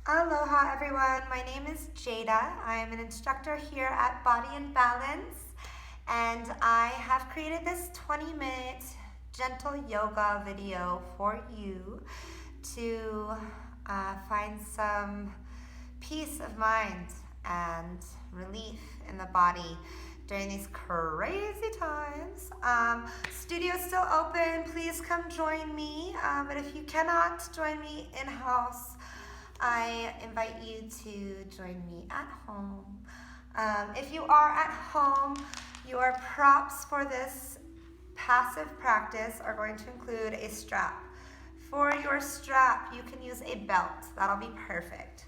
Aloha everyone, my name is Jaidah. I am an instructor here at Body and Balance, and I have created this 20-minute gentle yoga video for you to find some peace of mind and relief in the body during these crazy times. Studio's still open, please come join me, but if you cannot join me in-house, I invite you to join me at home. If you are at home, your props for this passive practice are going to include a strap. For your strap, you can use a belt. That'll be perfect.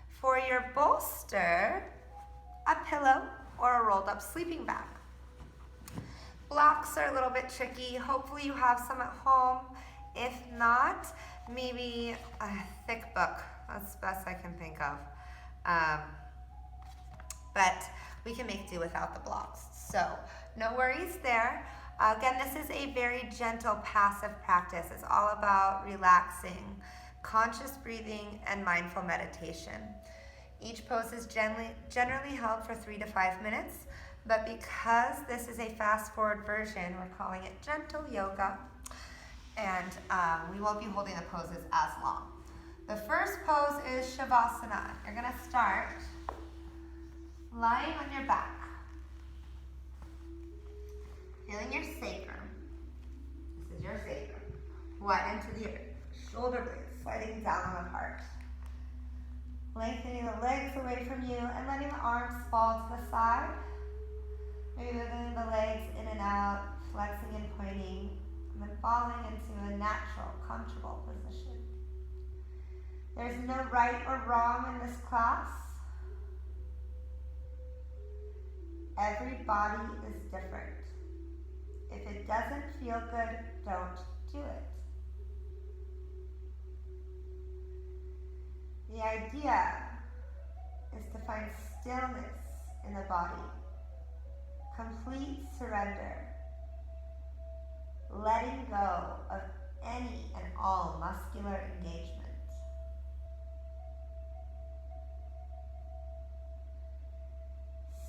For your bolster, a pillow or a rolled up sleeping bag. Blocks are a little bit tricky. Hopefully you have some at home. If not, maybe a thick book. That's the best I can think of. But we can make do without the blocks. So no worries there. Again, this is a very gentle passive practice. It's all about relaxing, conscious breathing, and mindful meditation. Each pose is generally held for 3 to 5 minutes, but because this is a fast forward version, we're calling it gentle yoga, and we won't be holding the poses as long. The first pose is Shavasana. You're going to start lying on your back, feeling your sacrum. This is your sacrum. Wide into the earth. Shoulder blades sliding down on the heart. Lengthening the legs away from you and letting the arms fall to the side. Maybe moving the legs in and out, flexing and pointing, and then falling into a natural, comfortable position. There's no right or wrong in this class. Every body is different. If it doesn't feel good, don't do it. The idea is to find stillness in the body, complete surrender, letting go of any and all muscular engagement.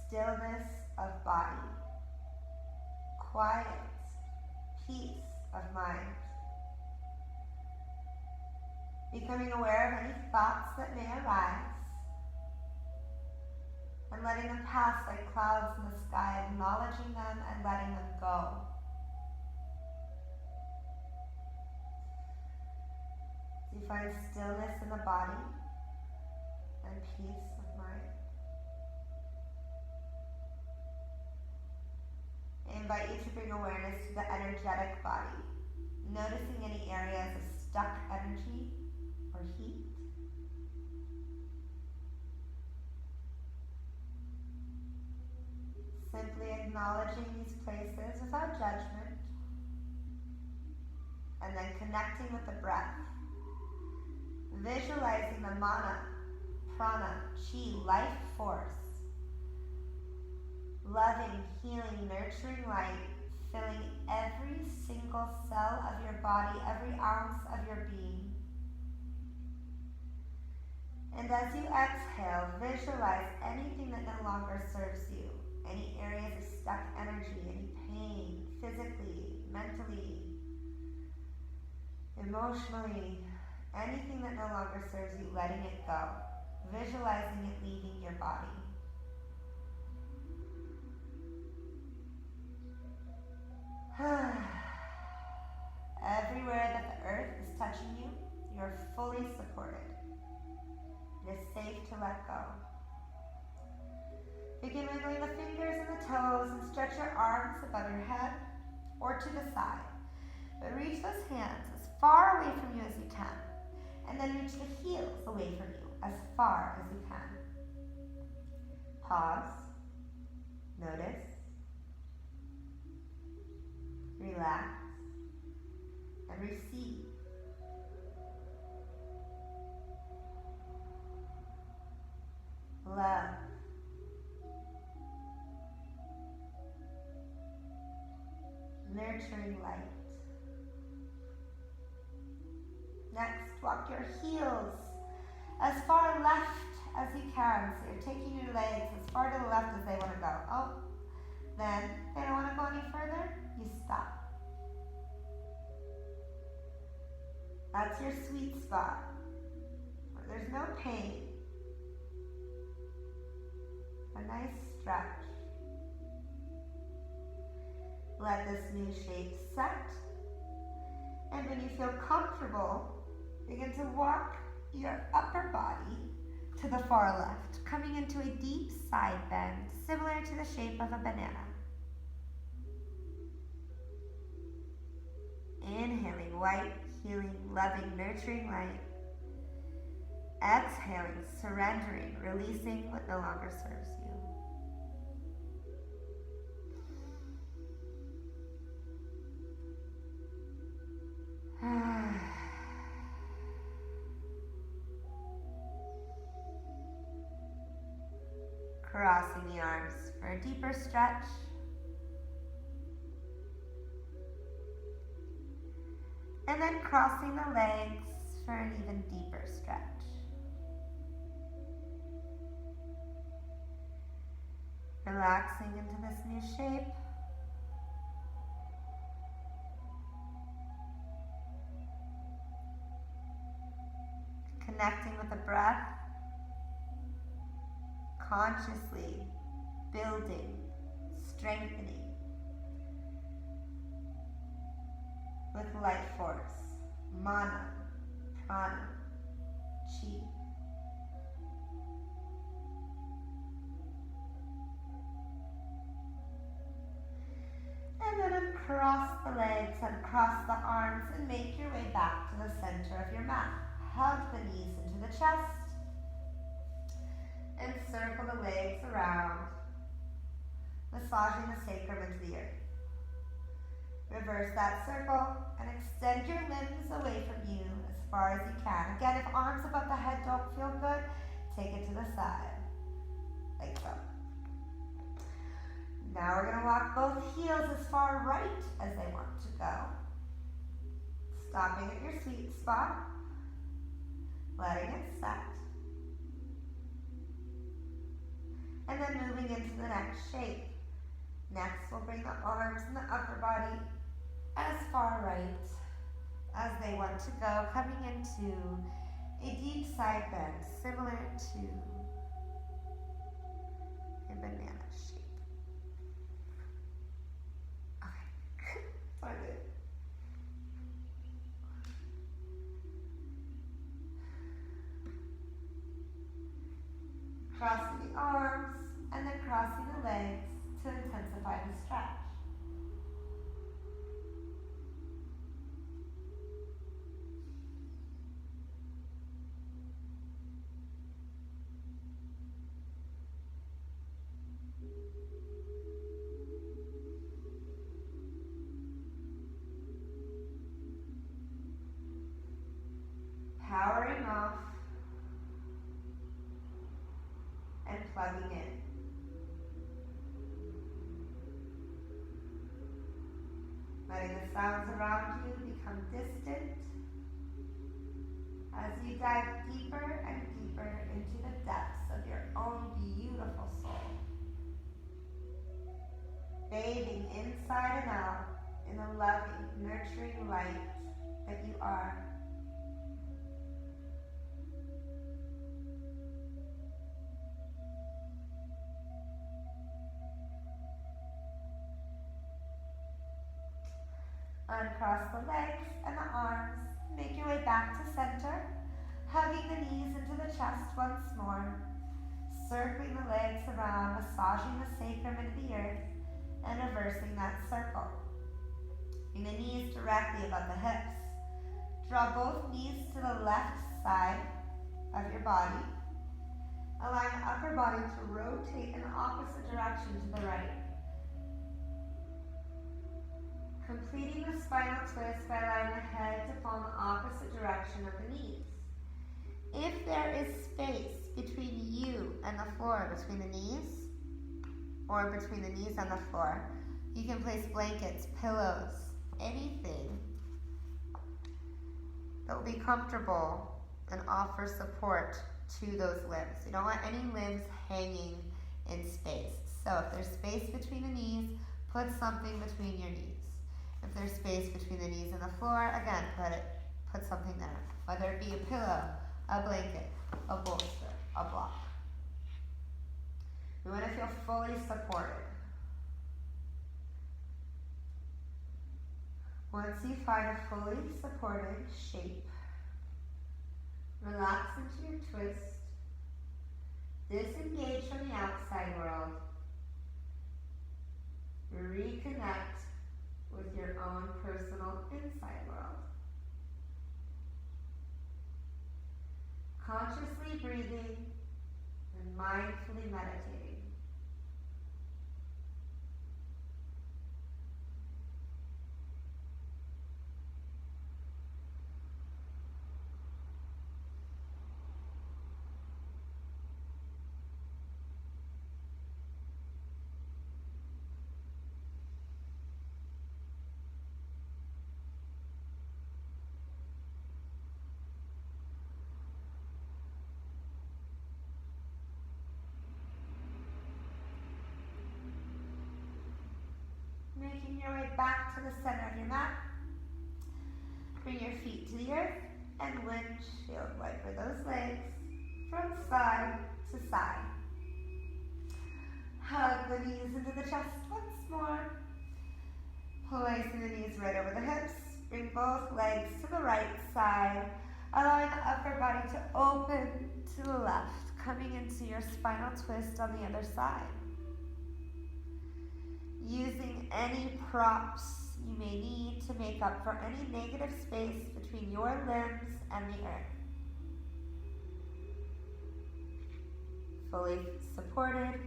Stillness of body, quiet, peace of mind. Becoming aware of any thoughts that may arise and letting them pass like clouds in the sky, acknowledging them and letting them go. Do you find stillness in the body and peace of mind? I invite you to bring awareness to the energetic body, noticing any areas of stuck energy or heat. Simply acknowledging these places without judgment, and then connecting with the breath, visualizing the mana, prana, chi, life force, loving, healing, nurturing light, filling every single cell of your body, every ounce of your being. And as you exhale, visualize anything that no longer serves you, any areas of stuck energy, any pain, physically, mentally, emotionally, anything that no longer serves you, letting it go, visualizing it leaving your body. Everywhere that the earth is touching you, you are fully supported. It is safe to let go. Begin wiggling the fingers and the toes and stretch your arms above your head or to the side. But reach those hands as far away from you as you can. And then reach the heels away from you as far as you can. Pause. Notice. Relax. And receive. Love. Nurturing light. Next, walk your heels as far as you can. So you're taking your legs as far to the left as they want to go. Oh, then they don't want to go any further, you stop. That's your sweet spot, where there's no pain. A nice stretch. Let this new shape set. And when you feel comfortable, begin to walk your upper body to the far left, coming into a deep side bend, similar to the shape of a banana. Inhaling white, healing, loving, nurturing light. Exhaling, surrendering, releasing what no longer serves you. Crossing the arms for a deeper stretch. And then crossing the legs for an even deeper stretch. Relaxing into this new shape. Connecting with the breath. Consciously building, strengthening with life force, mana, prana, chi. And then uncross the legs, uncross the arms, and make your way back to the center of your mat. Hug the knees into the chest. And circle the legs around, massaging the sacrum into the earth. Reverse that circle and extend your limbs away from you as far as you can. Again, if arms above the head don't feel good, take it to the side, like so. Now we're going to walk both heels as far right as they want to go. Stopping at your sweet spot, letting it set. And then moving into the next shape. Next, we'll bring the arms and the upper body as far right as they want to go, coming into a deep side bend, similar to a banana shape. Okay, so good. Crossing the arms and then crossing the legs to intensify the stretch. Powering off and plugging in. Letting the sounds around you become distant as you dive deeper and deeper into the depths of your own beautiful soul. Bathing inside and out in the loving, nurturing light that you are. Uncross the legs and the arms. Make your way back to center, hugging the knees into the chest once more, circling the legs around, massaging the sacrum into the earth, and reversing that circle. Bring the knees directly above the hips. Draw both knees to the left side of your body. Allow the upper body to rotate in the opposite direction to the right. Completing the spinal twist by allowing the head to fall in the opposite direction of the knees. If there is space between you and the floor, between the knees, or between the knees and the floor, you can place blankets, pillows, anything that will be comfortable and offer support to those limbs. You don't want any limbs hanging in space. So if there's space between the knees, put something between your knees. If there's space between the knees and the floor, again, put something there. Whether it be a pillow, a blanket, a bolster, a block. We want to feel fully supported. Once you find a fully supported shape, relax into your twist. Disengage from the outside world. Reconnect with your own personal inside world. Consciously breathing and mindfully meditating. Making your way back to the center of your mat. Bring your feet to the earth and windshield wiper those legs from side to side. Hug the knees into the chest once more. Placing the knees right over the hips. Bring both legs to the right side, allowing the upper body to open to the left, coming into your spinal twist on the other side. Using any props you may need to make up for any negative space between your limbs and the earth. Fully supported,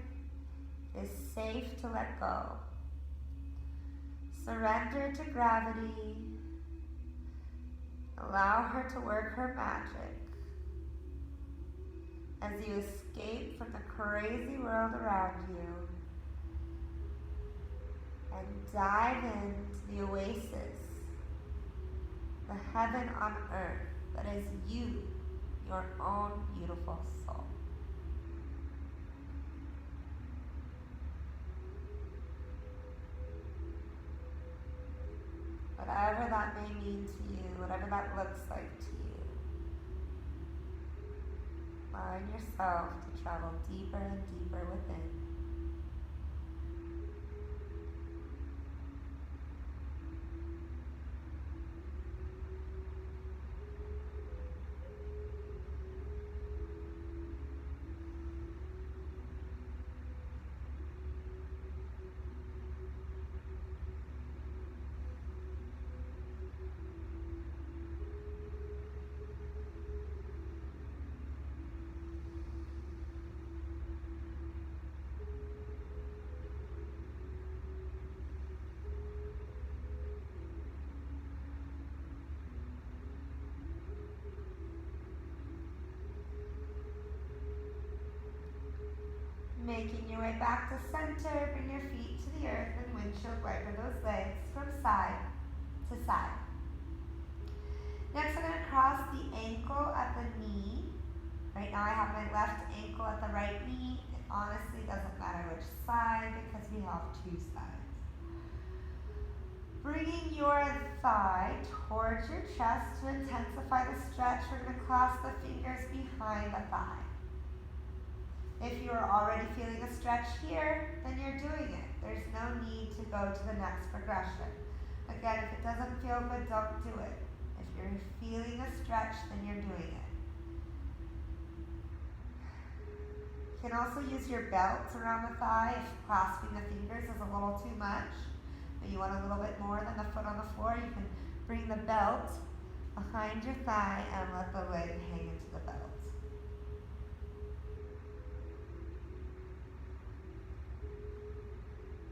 it is safe to let go. Surrender to gravity. Allow her to work her magic as you escape from the crazy world around you and dive into the oasis, the heaven on earth that is you, your own beautiful soul. Whatever that may mean to you, whatever that looks like to you, allowing yourself to travel deeper and deeper within. Making your way back to center, bring your feet to the earth and windshield wiper those legs from side to side. Next, I'm going to cross the ankle at the knee. Right now I have my left ankle at the right knee. It honestly doesn't matter which side because we have two sides. Bringing your thigh towards your chest to intensify the stretch, we're going to cross the fingers behind the thigh. If you're already feeling a stretch here, then you're doing it. There's no need to go to the next progression. Again, if it doesn't feel good, don't do it. If you're feeling a stretch, then you're doing it. You can also use your belt around the thigh if clasping the fingers is a little too much, but you want a little bit more than the foot on the floor. You can bring the belt behind your thigh and let the leg hang into the belt.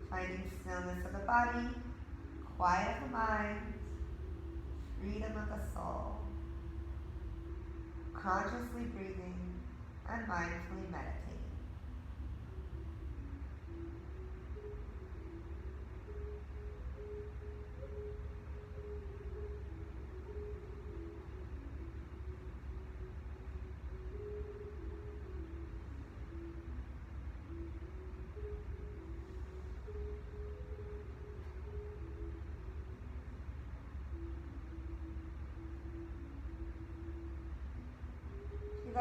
Finding stillness of the body, quiet of the mind, freedom of the soul, consciously breathing and mindfully meditating.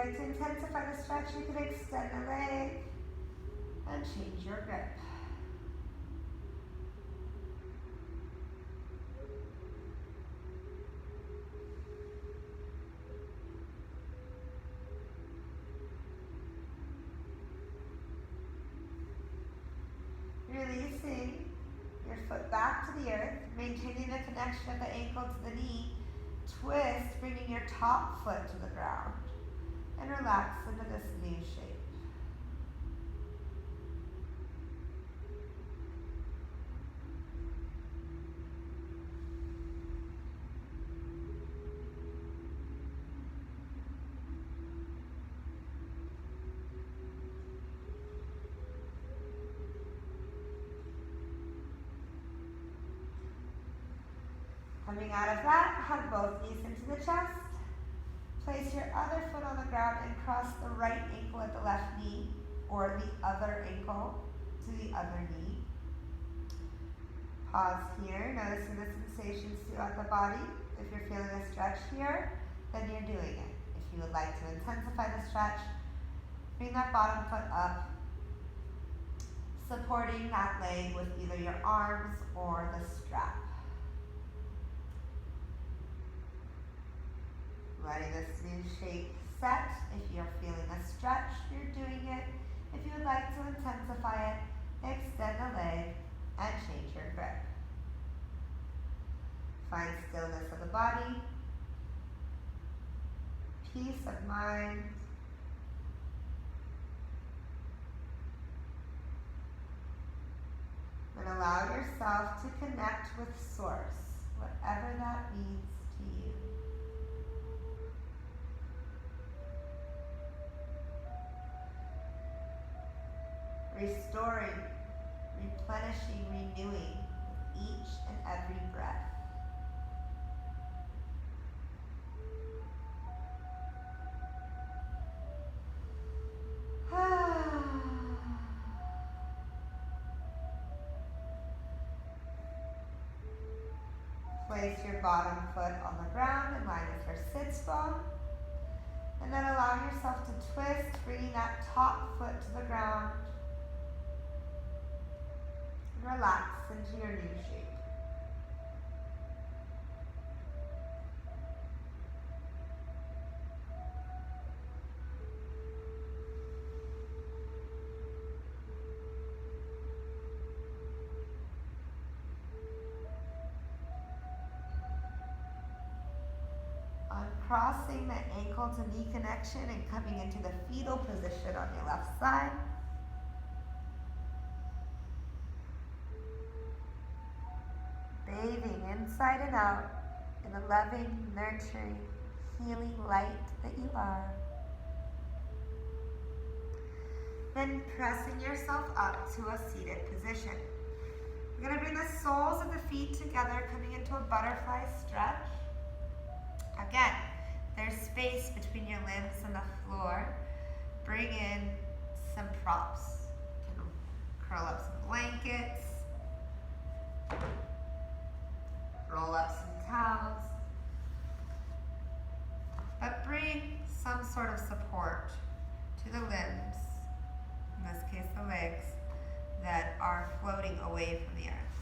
like to intensify the stretch, you can extend the leg and change your grip. Releasing your foot back to the earth, maintaining the connection of the ankle to the knee. Twist, bringing your top foot to the ground, and relax into this new shape. Coming out of that, hug both knees into the chest. Place your other foot on the ground and cross the right ankle at the left knee, or the other ankle to the other knee. Pause here, noticing the sensations throughout the body. If you're feeling a stretch here, then you're doing it. If you would like to intensify the stretch, bring that bottom foot up, supporting that leg with either your arms or the strap. Letting this new shape set. If you're feeling a stretch, you're doing it. If you would like to intensify it, extend the leg and change your grip. Find stillness of the body, peace of mind, and allow yourself to connect with Source, whatever that means to you. Restoring, replenishing, renewing with each and every breath. Place your bottom foot on the ground in line with your sits bone. And then allow yourself to twist, bringing that top foot to the ground. Relax into your new shape. Uncrossing the ankle to knee connection and coming into the fetal position on your left side. Bathing inside and out in the loving, nurturing, healing light that you are. Then pressing yourself up to a seated position. You're going to bring the soles of the feet together, coming into a butterfly stretch. Again, there's space between your limbs and the floor. Bring in some props. You can curl up some blankets. Roll up some towels. But bring some sort of support to the limbs, in this case the legs, that are floating away from the earth.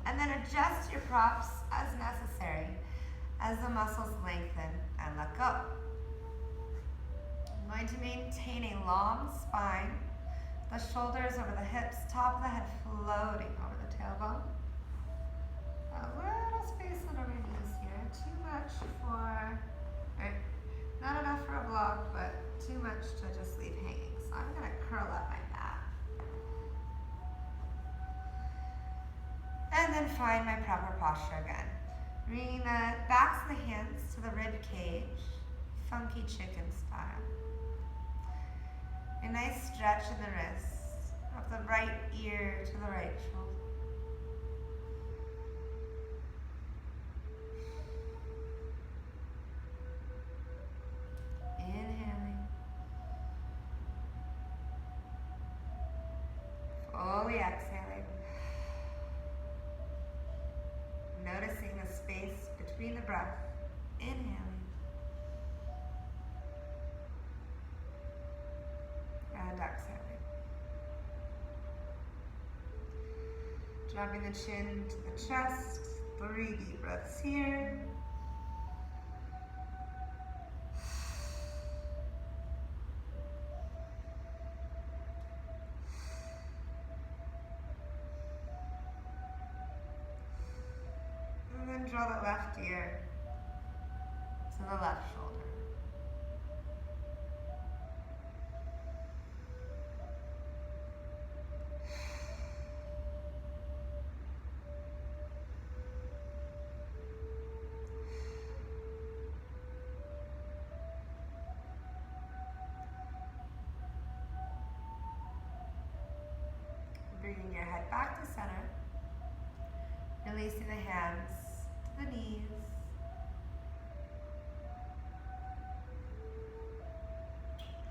And then adjust your props as necessary as the muscles lengthen and let go. I'm going to maintain a long spine, the shoulders over the hips, top of the head floating over the tailbone. A little space under my knees here, too much for, not enough for a block, but too much to just leave hanging. So I'm gonna curl up my back. And then find my proper posture again. Bringing the backs of the hands to the rib cage, funky chicken style. A nice stretch in the wrists, of the right ear to the right shoulder. Inhaling. Fully exhaling. Noticing the space between the breath. Inhaling. Dropping the chin to the chest. 3 deep breaths here. And then draw the left ear to the left shoulder. Bringing your head back to center, releasing the hands to the knees.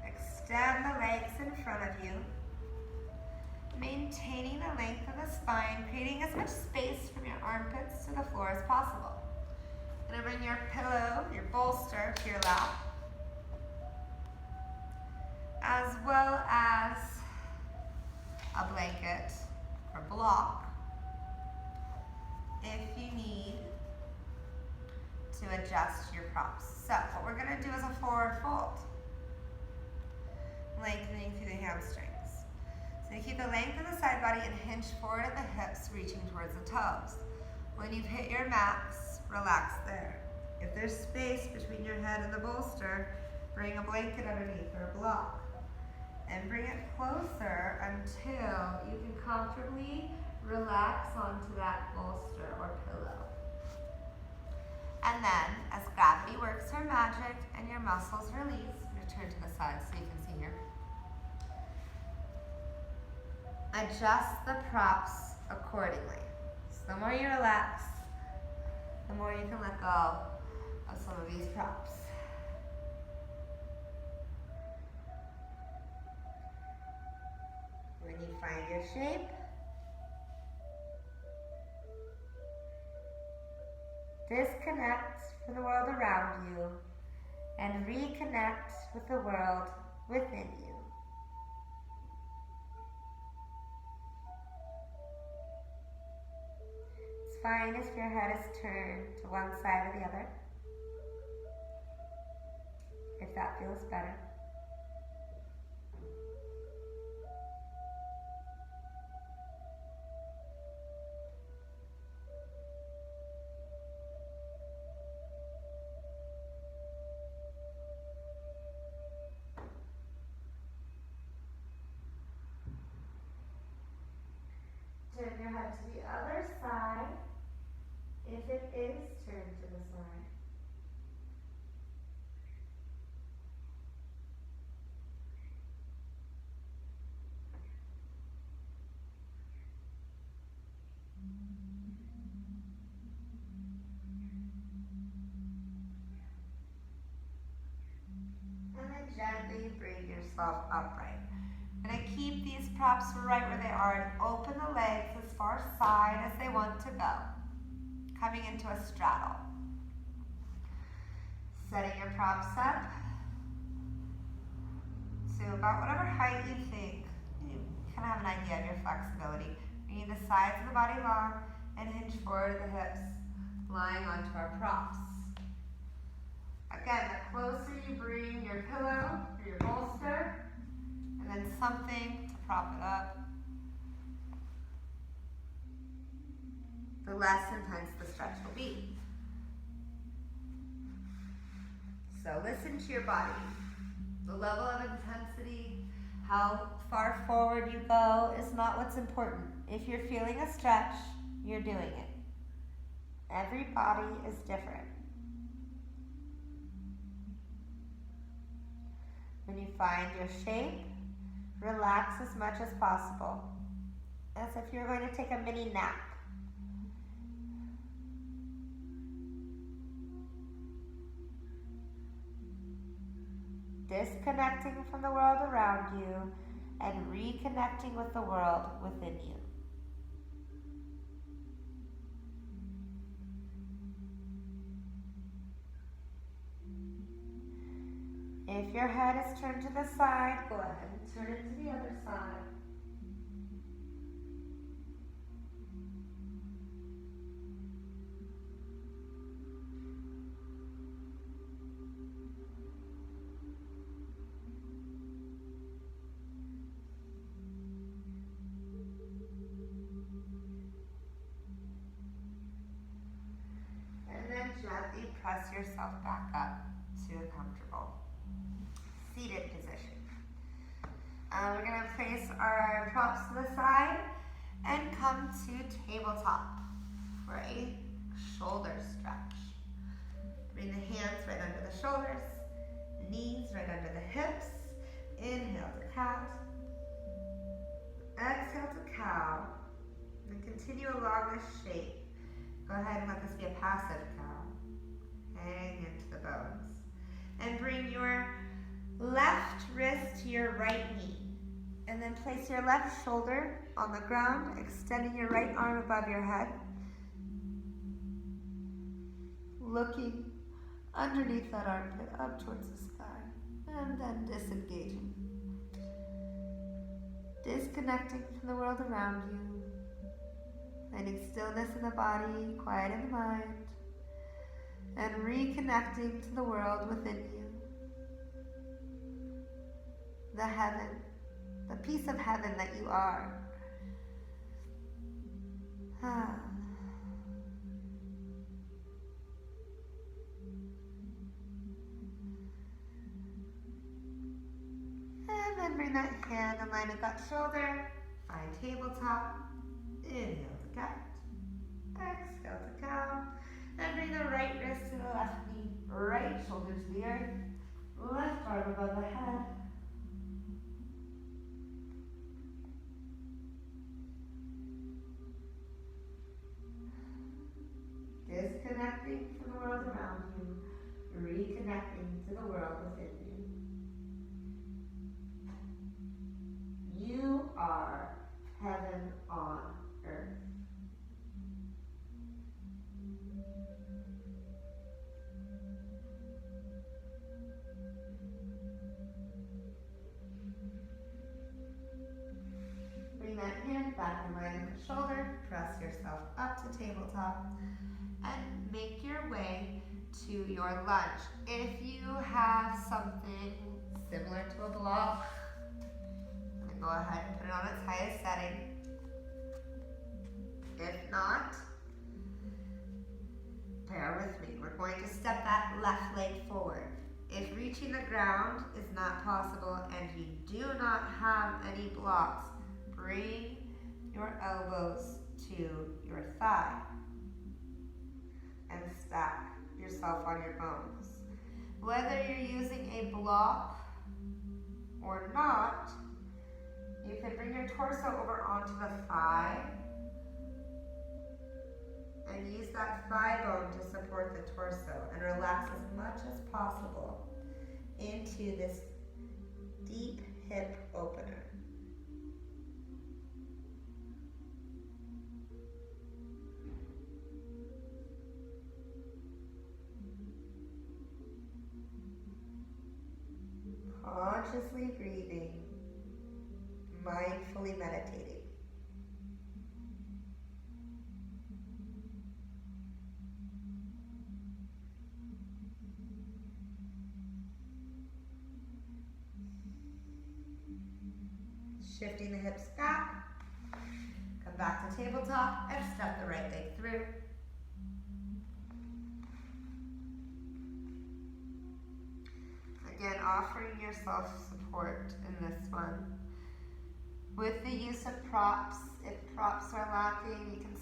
Extend the legs in front of you, maintaining the length of the spine, creating as much space from your armpits to the floor as possible. You're going to bring your pillow, your bolster to your lap, as well as a blanket or block if you need to adjust your props. So what we're going to do is a forward fold, lengthening through the hamstrings. So you keep the length of the side body and hinge forward at the hips, reaching towards the toes. When you've hit your max, relax there. If there's space between your head and the bolster, bring a blanket underneath or a block. And bring it closer until you can comfortably relax onto that bolster or pillow. And then, as gravity works her magic and your muscles release, return to the side so you can see here. Adjust the props accordingly. So the more you relax, the more you can let go of some of these props. When you find your shape, disconnect from the world around you and reconnect with the world within you. It's fine if your head is turned to one side or the other, if that feels better. Turn your head to the other side, if it is turned to the side. And then gently bring yourself upright. I'm going to keep these props right where they are and open the legs as far side as they want to go, coming into a straddle. Setting your props up to about whatever height you think. You kind of have an idea of your flexibility. Bringing the sides of the body long and hinge forward at the hips, lying onto our props. Again, the closer you bring your pillow or your bolster, and then something to prop it up, the less intense the stretch will be. So listen to your body. The level of intensity, how far forward you go is not what's important. If you're feeling a stretch, you're doing it. Every body is different. When you find your shape, relax as much as possible, as if you're going to take a mini nap. Disconnecting from the world around you and reconnecting with the world within you. If your head is turned to the side, go ahead and turn it to the other side. press yourself back up to a comfortable seated position. We're going to place our props to the side and come to tabletop for a shoulder stretch. Bring the hands right under the shoulders, knees right under the hips. Inhale to cat. Exhale to cow. And continue along this shape. Go ahead and let this be a passive cow. Hang into the bones. And bring your left wrist to your right knee. And then place your left shoulder on the ground, extending your right arm above your head. Looking underneath that armpit up towards the sky. And then disengaging. Disconnecting from the world around you. Finding stillness in the body, quiet in the mind. And reconnecting to the world within you. The heaven. The piece of heaven that you are. And then bring that hand in line with that shoulder. Find tabletop. Inhale to cat. Exhale to cow. And bring the right wrist to the left knee. Right shoulder to the earth. Left arm above the head. Disconnecting from the world around you, reconnecting to the world within you. You are heaven on earth. Bring that hand back in line with the shoulder, press yourself up to tabletop. And make your way to your lunge. If you have something similar to a block, then go ahead and put it on its highest setting. If not, bear with me. We're going to step that left leg forward. If reaching the ground is not possible and you do not have any blocks, bring your elbows to your thigh. And stack yourself on your bones. Whether you're using a block or not, you can bring your torso over onto the thigh and use that thigh bone to support the torso and relax as much as possible into this deep hip opener. Consciously breathing, mindfully meditating. Shifting the hips back, come back to tabletop and step the right leg through. Again, offering yourself support in this one. With the use of props, if props are lacking, you can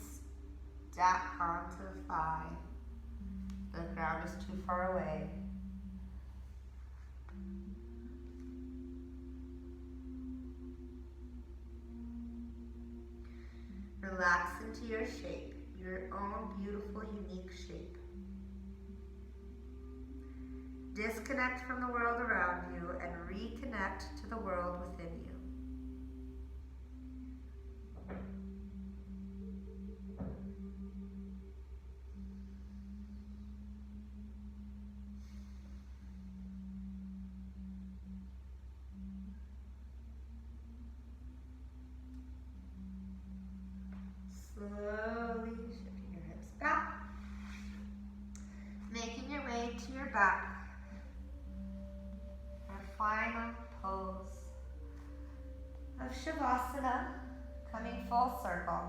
stack onto the thigh. The ground is too far away. Relax into your shape, your own beautiful, unique shape. Disconnect from the world around you and reconnect to the world within you. Slowly shifting your hips back, making your way to your back. Our final pose of Shavasana, coming full circle.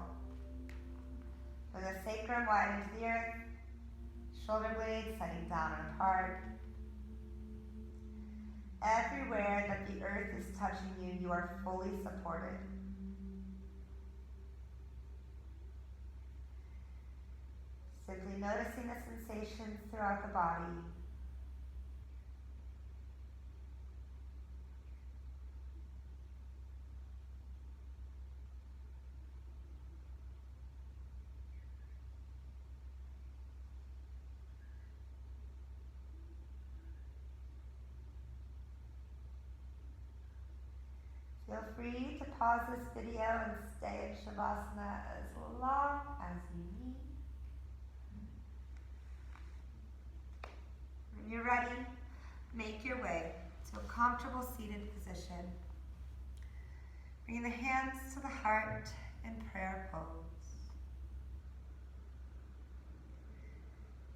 With the sacrum wide into the earth, shoulder blades setting down and apart. Everywhere that the earth is touching you, you are fully supported. Simply noticing the sensations throughout the body. Feel free to pause this video and stay in Shavasana as long as you need. When you're ready, make your way to a comfortable seated position. Bring the hands to the heart in prayer pose.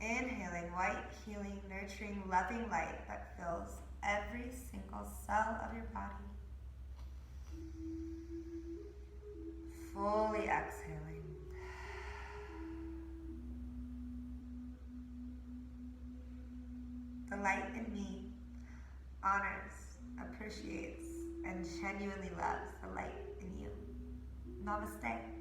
Inhaling white, healing, nurturing, loving light that fills every single cell of your body. Fully exhaling. The light in me honors, appreciates, and genuinely loves the light in you. Namaste.